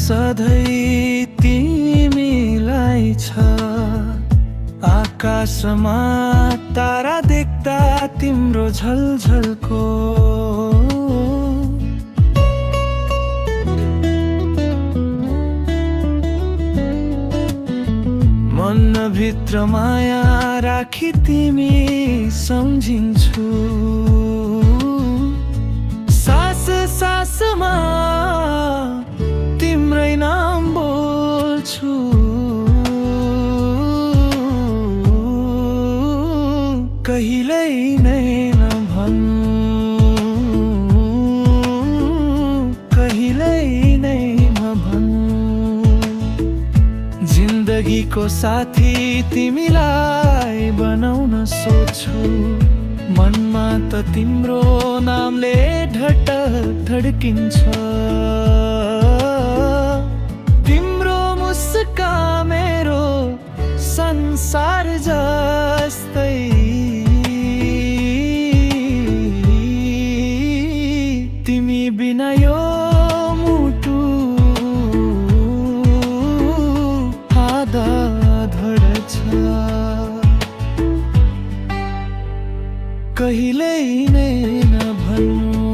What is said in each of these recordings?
सधैँ तिमीलाई छ। आकाशमा तारा देख्दा तिम्रो झलझलको मनभित्र माया राखी तिमी सम्झिन्छु। सास सासमा तिम्रै नाम बोल्छु। कहिल्यै नै नभन्नु, कहिल्यै नै नभन्नु। जिन्दगीको साथी तिमीलाई बनाउन सोच्छु। मनमा त तिम्रो नामले धडधड धड्किन्छ। तिम्रो मुस्कान मेरो संसार जस्तै। तिमी बिना यो मुटु आधा धड्छ। कहिल्यै नै नभन्नु,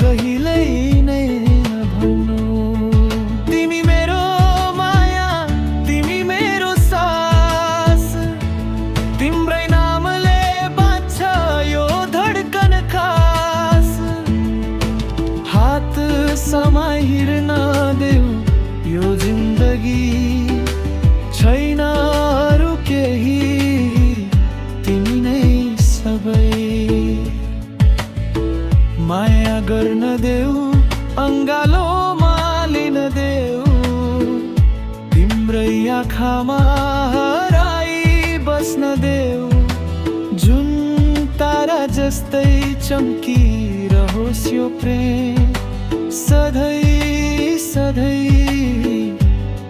कहिल्यै नै नभन्नु। तिमी मेरो माया, तिमी मेरो सास। तिम्रै नामले बाँच्छ यो धड्कन खास। हात समाहिर्न देऊ यो जिन्दगी, छैन अरू केही, तिमी नै सबै। माया गर्न देऊ, अङ्गालोमा लिन देऊ। तिम्रै आँखामा हराई बस्न देऊ। जुन तारा जस्तै चम्किरहोस् यो प्रेम। सधैँ सधैँ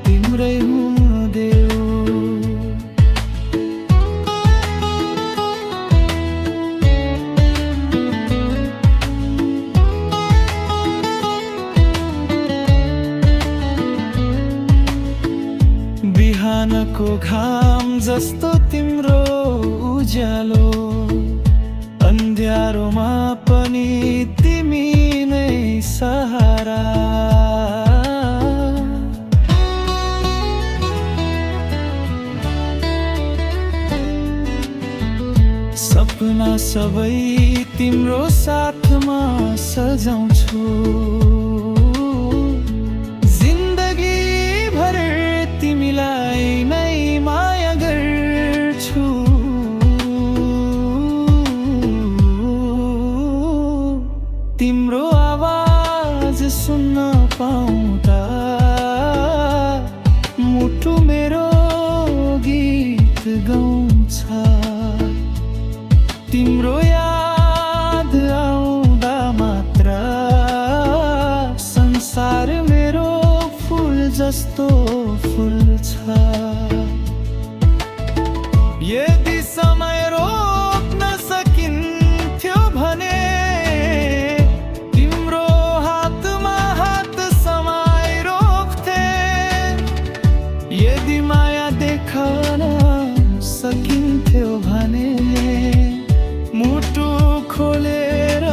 तिम्रै हुन देऊ। बिहानको घाम जस्तो तिम्रो उज्यालो। अन्ध्यारोमा पनि तिमी नै सहारा। सपना सबै तिम्रो साथमा सजाउँछु। जिन्दगी भर तिमीलाई नै माया गर्छु। तिम्रो आवाज सुन्न पाउँदा मुटु मेरो गीत गाउँछ। तिम्रो याद आउँदा मात्र संसार मेरो फुल जस्तो फुल्छ। यदि समय रोक्न सकिन्थ्यो भने तिम्रो हातमा हात समाई रोक्थे। यदि माया देखाउन सकिन्थ्यो भने मुटु खोलेर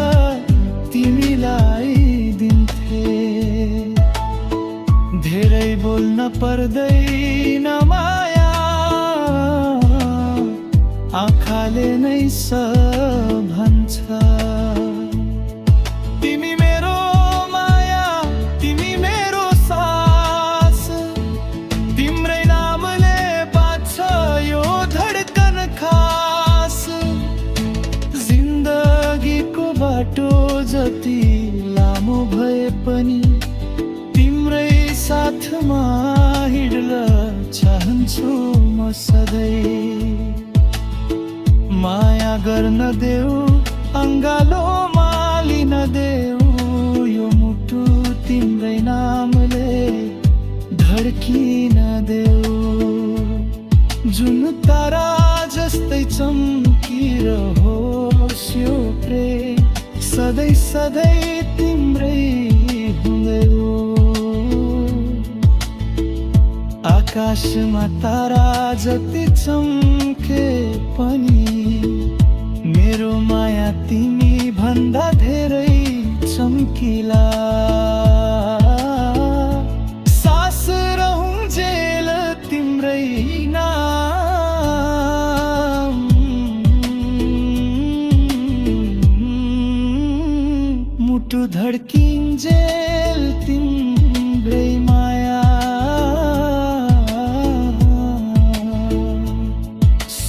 तिमीलाई दिन्थे। धेरै बोल्न पर्दैन माया, आँखाले नै सब भन्छ। तिमी मेरो माया, तिमी मेरो सास। तिम्रै नामले बाँच्छ यो धड्कन खास। जिन्दगीको बाटो जति लामो भए पनि तिम्रै साथमा हिँड्न चाहन्छु म सधैँ। माया गर्न देऊ, अङ्गालोमा लिन देऊ। यो मुटु तिम्रै नामले धड्किन देऊ। जुन तारा जस्तै चम्किरहोस् यो प्रेम। सधैँ सधैँ तिम्रै आकाशमा तारा जति चम्के पनि मेरो माया तिमी भन्दा धेरै चम्किला। सास रहूंजेल तिम्रै नाम, मुटु धड्किन्जेल तिम्रै माया।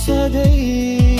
सधैँ